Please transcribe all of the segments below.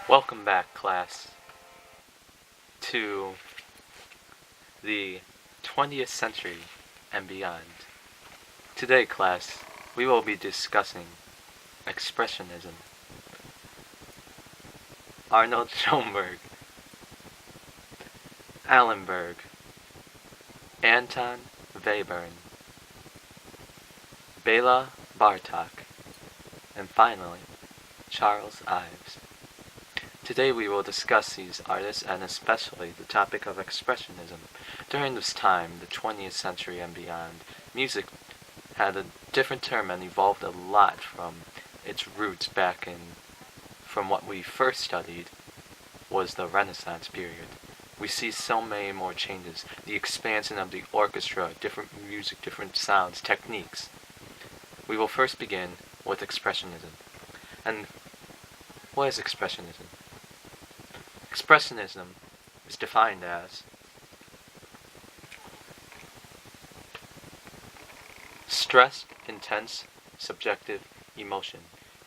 Welcome back, class, to the 20th century and beyond. Today, class, we will be discussing Expressionism. Arnold Schoenberg, Allenberg, Anton Webern, Bela Bartok, and finally, Charles Ives. Today we will discuss these artists and especially the topic of Expressionism. During this time, the 20th century and beyond, music had a different term and evolved a lot from its roots from what we first studied was the Renaissance period. We see so many more changes, the expansion of the orchestra, different music, different sounds, techniques. We will first begin with Expressionism. And what is Expressionism? Expressionism is defined as stressed, intense, subjective emotion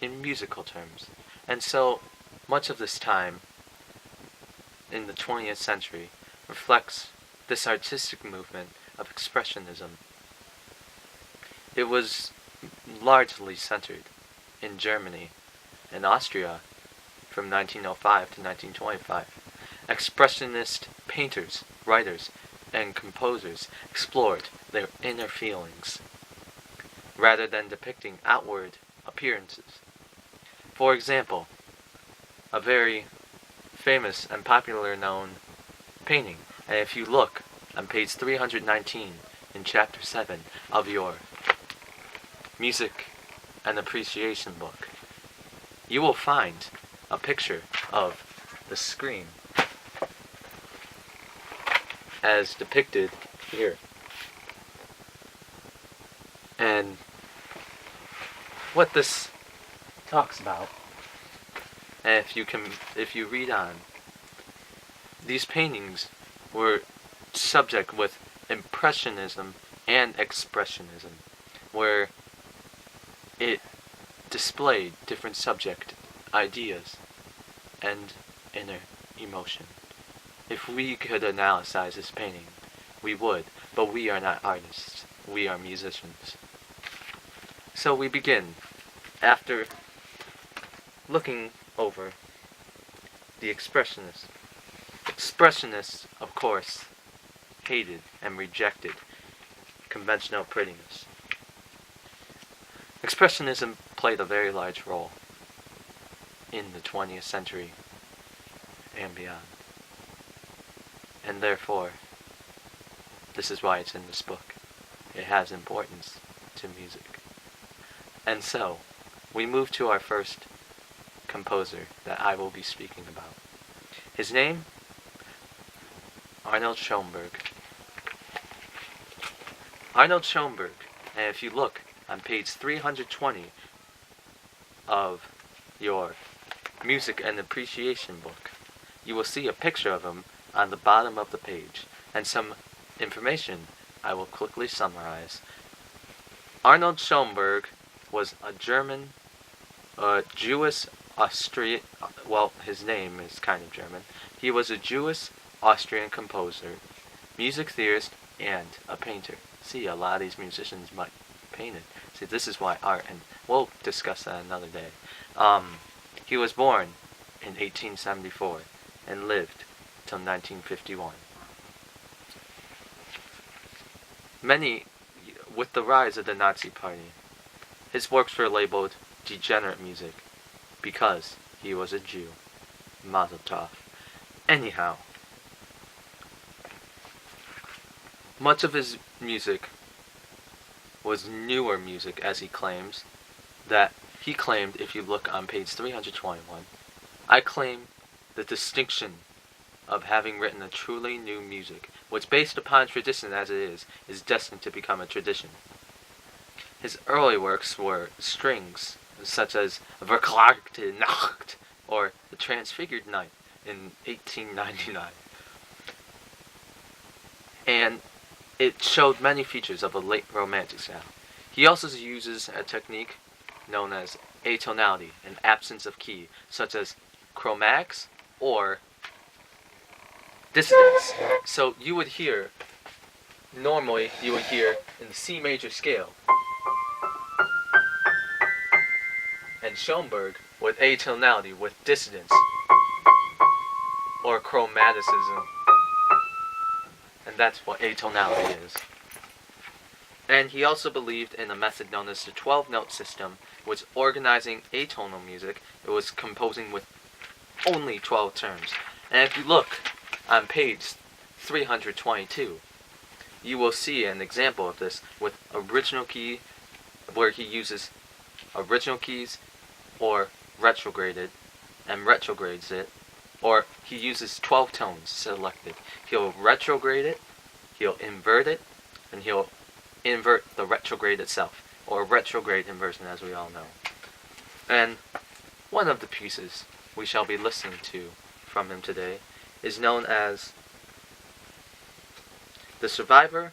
in musical terms. And so much of this time in the 20th century reflects this artistic movement of Expressionism. It was largely centered in Germany and Austria from 1905 to 1925. Expressionist painters, writers, and composers explored their inner feelings rather than depicting outward appearances. For example, a very famous and popular known painting, and if you look on page 319 in chapter 7 of your Music and Appreciation book, you will find a picture of the screen as depicted here. And what this talks about, and if you read on, these paintings were subject with Impressionism and Expressionism, where it displayed different subject ideas and inner emotion. If we could analyze this painting, we would, but we are not artists. We are musicians. So we begin after looking over the Expressionists. Expressionists, of course, hated and rejected conventional prettiness. Expressionism played a very large role in the 20th century and beyond. And therefore, this is why it's in this book. It has importance to music. And so, we move to our first composer that I will be speaking about. His name? Arnold Schoenberg. Arnold Schoenberg, and if you look on page 320 of your Music and Appreciation book, you will see a picture of him on the bottom of the page, and some information I will quickly summarize. Arnold Schoenberg was a German, Jewish Austrian, well, his name is kind of German. He was a Jewish Austrian composer, music theorist, and a painter. See, a lot of these musicians might paint it. See, this is why art, and we'll discuss that another day. He was born in 1874 and lived till 1951. With the rise of the Nazi Party, his works were labeled degenerate music because he was a Jew. Mazel tov. Anyhow, much of his music was newer music, as he claims, if you look on page 321, I claim the distinction of having written a truly new music, which based upon tradition as it is destined to become a tradition. His early works were strings, such as Verklagte Nacht, or The Transfigured Night, in 1899. And it showed many features of a late Romantic style. He also uses a technique known as atonality, an absence of key, such as chromatics, or dissonance. So you would hear, normally you would hear in the C major scale, and Schoenberg with atonality, with dissonance, or chromaticism. And that's what atonality is. And he also believed in a method known as the 12-note system, which organizing atonal music. It was composing with only 12 terms. And if you look on page 322, you will see an example of this with original key, where he uses original keys or retrograded and retrogrades it, or he uses 12 tones selected. He'll retrograde it, he'll invert it, and he'll invert the retrograde itself, or retrograde inversion, as we all know. And one of the pieces we shall be listening to from him today is known as The Survivor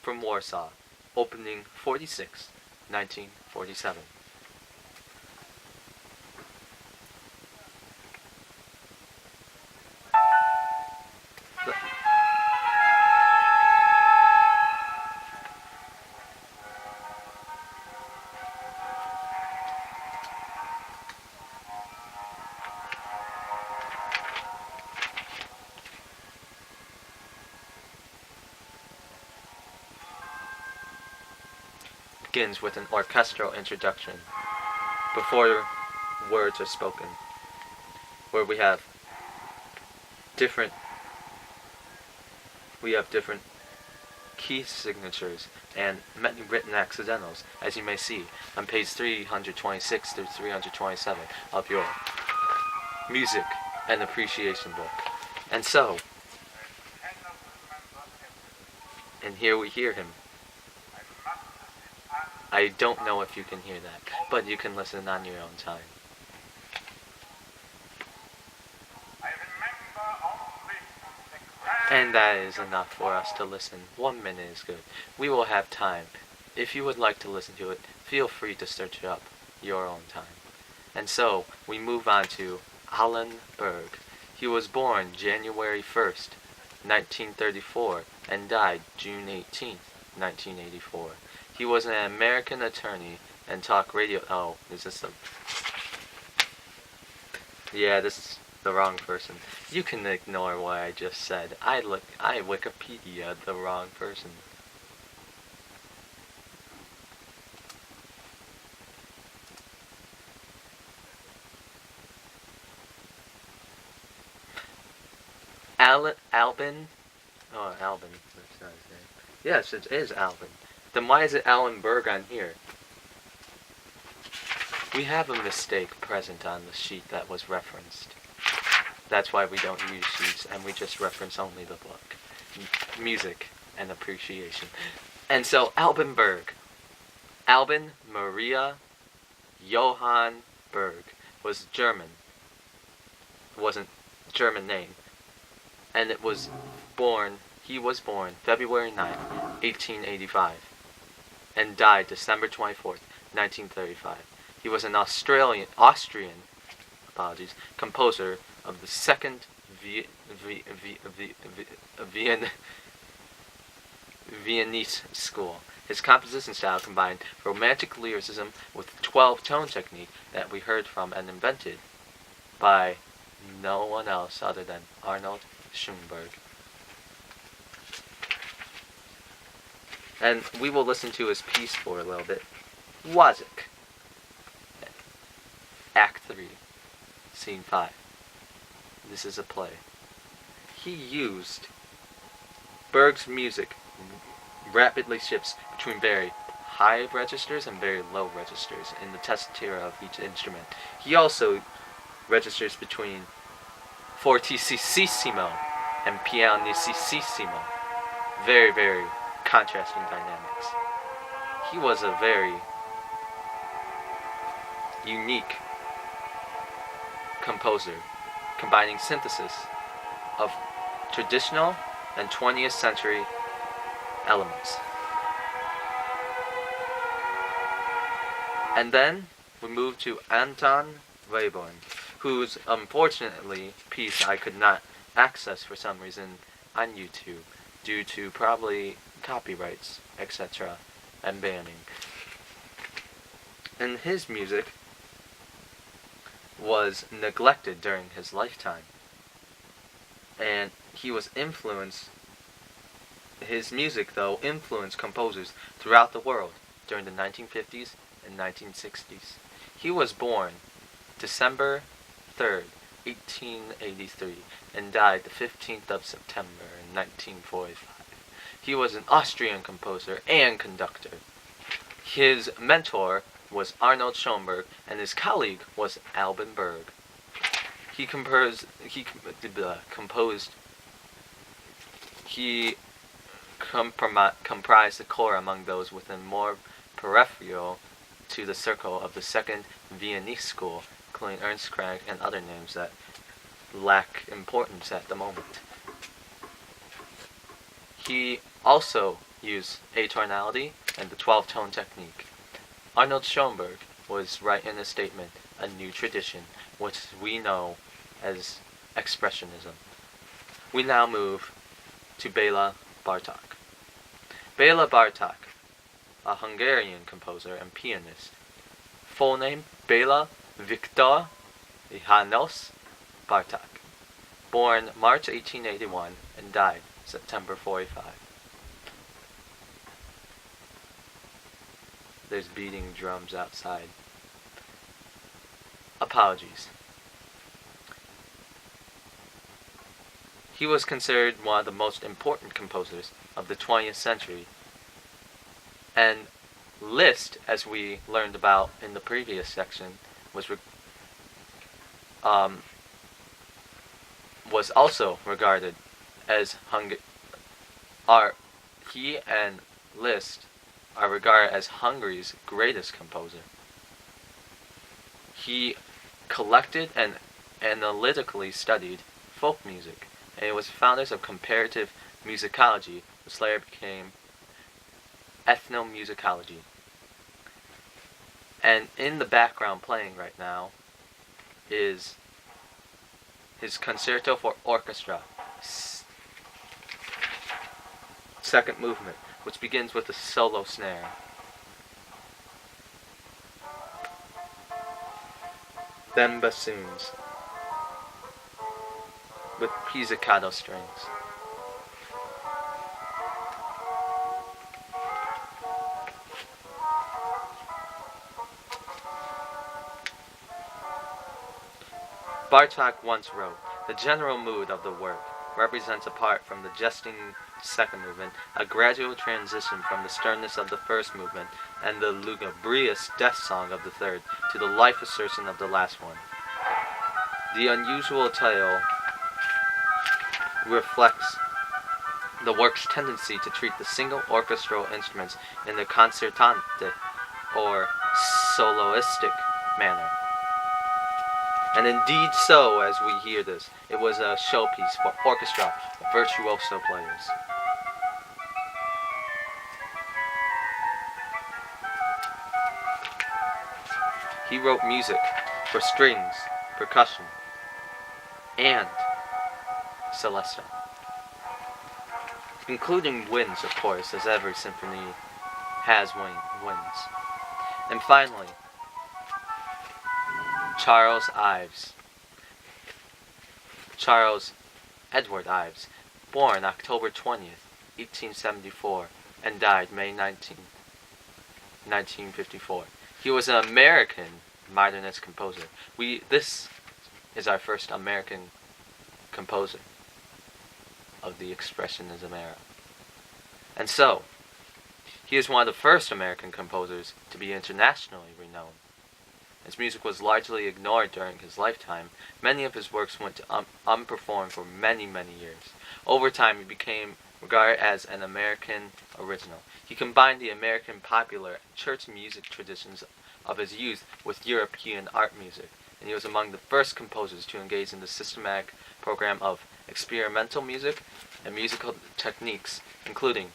from Warsaw, opening 46, 1947. Begins with an orchestral introduction before words are spoken, where we have different key signatures and many written accidentals, as you may see on page 326 through 327 of your Music and Appreciation book. And so, and here we hear him. I don't know if you can hear that, but you can listen on your own time. And that is enough for us to listen. 1 minute is good. We will have time. If you would like to listen to it, feel free to search it up your own time. And so, we move on to Alan Berg. He was born January 1st, 1934, and died June 18th, 1984. He was an American attorney and talk radio. Oh, is this the? Yeah, this is the wrong person. You can ignore what I just said. I Wikipedia the wrong person. Albin. Oh, Albin. That's not his name. Yes, it is Albin. Then why is it Alan Berg on here? We have a mistake present on the sheet that was referenced. That's why we don't use sheets, and we just reference only the book. Music and Appreciation. And so, Albin Berg. Albin Maria Johann Berg was German. It wasn't German name. And he was born February 9, 1885. And died December 24th, 1935. He was an Austrian composer of the second Viennese school. His composition style combined romantic lyricism with the 12-tone technique that we heard from and invented by no one else other than Arnold Schoenberg. And we will listen to his piece for a little bit. Wazik. Act 3. Scene 5. This is a play. He used Berg's music rapidly shifts between very high registers and very low registers in the tessitura of each instrument. He also registers between fortissimo and pianissimo. Very, very contrasting dynamics. He was a very unique composer, combining synthesis of traditional and 20th century elements. And then we move to Anton Webern, whose unfortunately piece I could not access for some reason on YouTube due to probably copyrights, etc., and banning. And his music was neglected during his lifetime. And he was his music though influenced composers throughout the world during the 1950s and 1960s. He was born December 3rd, 1883, and died the 15th of September in 1945. He was an Austrian composer and conductor. His mentor was Arnold Schoenberg, and his colleague was Alban Berg. He comprised the core among those within more peripheral to the circle of the Second Viennese School, including Ernst Crank and other names that lack importance at the moment. He also used atonality and the 12-tone technique. Arnold Schoenberg was right in his statement, a new tradition, which we know as Expressionism. We now move to Béla Bartók. Béla Bartók, a Hungarian composer and pianist. Full name, Béla Viktor János Bartók. Born March 1881 and died September 45. There's beating drums outside. Apologies. He was considered one of the most important composers of the 20th century. And Liszt, as we learned about in the previous section, was also regarded as he and Liszt are regarded as Hungary's greatest composer. He collected and analytically studied folk music, and he was founders of comparative musicology, which later became ethnomusicology. And in the background playing right now is his Concerto for Orchestra, second movement, which begins with a solo snare. Then bassoons with pizzicato strings. Bartók once wrote, "The general mood of the work represents, apart from the jesting second movement, a gradual transition from the sternness of the first movement and the lugubrious death song of the third to the life assertion of the last one. The unusual tale reflects the work's tendency to treat the single orchestral instruments in a concertante or soloistic manner. And indeed so, as we hear this, it was a showpiece for orchestra of virtuoso players." He wrote music for strings, percussion, and celesta, including winds, of course, as every symphony has winds. And finally, Charles Edward Ives, born October 20th, 1874, and died May 19th, 1954. He was an American modernist composer. This is our first American composer of the Expressionism era. And so, he is one of the first American composers to be internationally renowned. His music was largely ignored during his lifetime. Many of his works went to unperformed for many, many years. Over time, he became regarded as an American original. He combined the American popular church music traditions of his youth with European art music, and he was among the first composers to engage in the systematic program of experimental music and musical techniques, including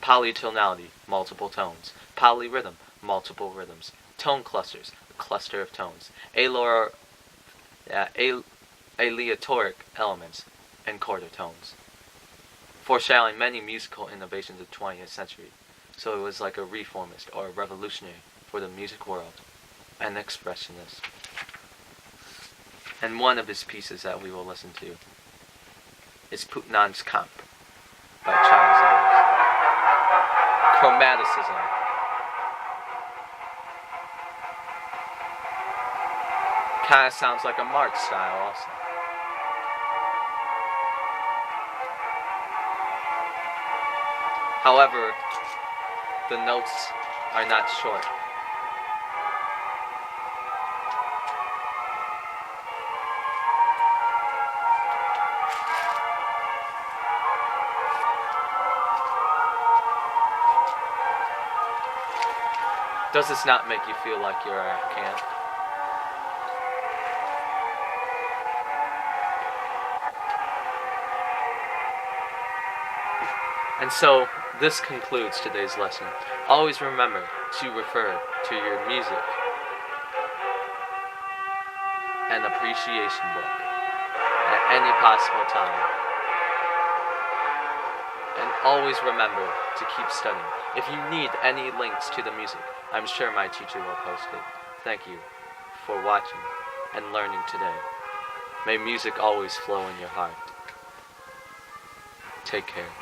polytonality, multiple tones, polyrhythm, multiple rhythms, tone clusters, a cluster of tones, aleatoric elements and quarter tones, foreshadowing many musical innovations of the 20th century. So it was like a reformist or a revolutionary for the music world, an expressionist. And one of his pieces that we will listen to is Putnam's Camp by Charles Evans. Chromaticism. Kind of sounds like a March style also. However, the notes are not short. Does this not make you feel like you're at camp? And so, this concludes today's lesson. Always remember to refer to your music and appreciation book at any possible time. And always remember to keep studying. If you need any links to the music, I'm sure my teacher will post it. Thank you for watching and learning today. May music always flow in your heart. Take care.